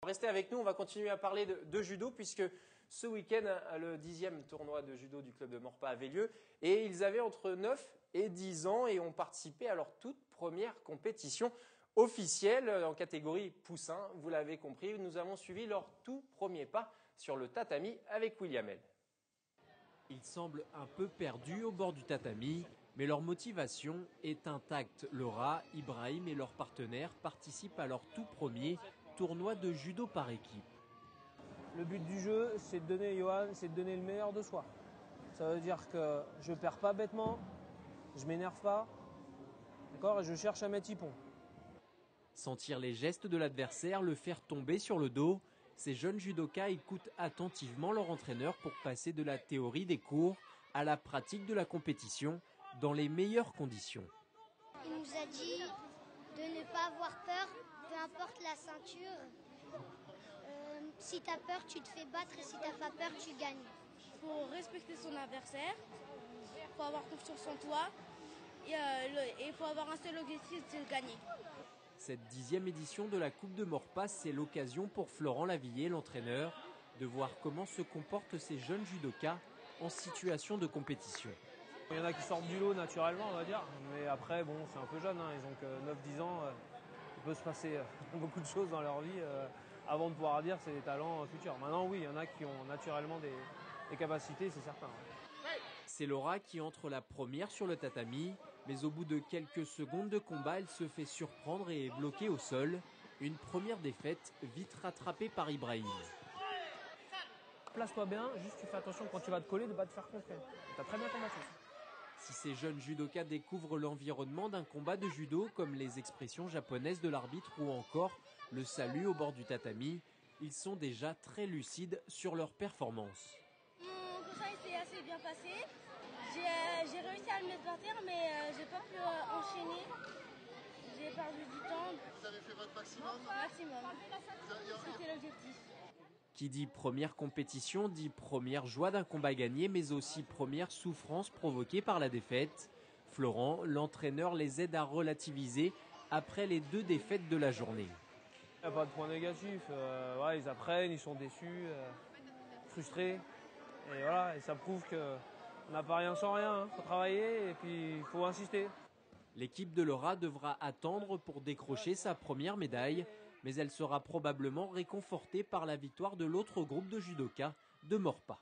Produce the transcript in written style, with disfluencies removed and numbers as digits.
Restez avec nous, on va continuer à parler de judo puisque ce week-end, le 10e tournoi de judo du club de Maurepas avait lieu et ils avaient entre 9 et 10 ans et ont participé à leur toute première compétition officielle en catégorie poussin. Vous l'avez compris, nous avons suivi leur tout premier pas sur le tatami avec William L. Ils semblent un peu perdus au bord du tatami, mais leur motivation est intacte. Laura, Ibrahim et leurs partenaires participent à leur tout premier tournoi de judo par équipe. Le but du jeu, c'est de donner, Johan, c'est de donner le meilleur de soi. Ça veut dire que je ne perds pas bêtement, je ne m'énerve pas, d'accord, et je cherche à mettre hippon. Sentir les gestes de l'adversaire, le faire tomber sur le dos, ces jeunes judokas écoutent attentivement leur entraîneur pour passer de la théorie des cours à la pratique de la compétition dans les meilleures conditions. Il nous a dit de ne pas avoir peur, peu importe la ceinture. Si tu as peur, tu te fais battre et si tu n'as pas peur, tu gagnes. Il faut respecter son adversaire, il faut avoir confiance en toi et il faut avoir un seul objectif, c'est de gagner. Cette 10e édition de la Coupe de Maurepas, c'est l'occasion pour Florent Lavillier, l'entraîneur, de voir comment se comportent ces jeunes judokas en situation de compétition. Il y en a qui sortent du lot naturellement, on va dire, mais après, bon, c'est un peu jeune, hein, ils ont que 9-10 ans, il peut se passer beaucoup de choses dans leur vie avant de pouvoir dire c'est des talents futurs. Maintenant, oui, il y en a qui ont naturellement des capacités, c'est certain. Ouais. C'est Laura qui entre la première sur le tatami, mais au bout de quelques secondes de combat, elle se fait surprendre et est bloquée au sol. Une première défaite, vite rattrapée par Ibrahim. Place-toi bien, juste tu fais attention quand tu vas te coller de ne pas te faire contrer. Tu as très bien combattu. Si ces jeunes judokas découvrent l'environnement d'un combat de judo, comme les expressions japonaises de l'arbitre ou encore le salut au bord du tatami, ils sont déjà très lucides sur leur performance. Mon conseil s'est assez bien passé. J'ai réussi à le mettre par terre, mais j'ai pas pu enchaîner. J'ai perdu du temps. Vous avez fait votre maximum? Maximum. C'était l'objectif. Qui dit première compétition dit première joie d'un combat gagné, mais aussi première souffrance provoquée par la défaite. Florent, l'entraîneur, les aide à relativiser après les 2 défaites de la journée. Il n'y a pas de point négatif, ouais, ils apprennent, ils sont déçus, frustrés, et voilà, et ça prouve qu'on n'a pas rien sans rien, il faut travailler et puis il faut insister. L'équipe de Laura devra attendre pour décrocher sa première médaille, mais elle sera probablement réconfortée par la victoire de l'autre groupe de judokas de Maurepas.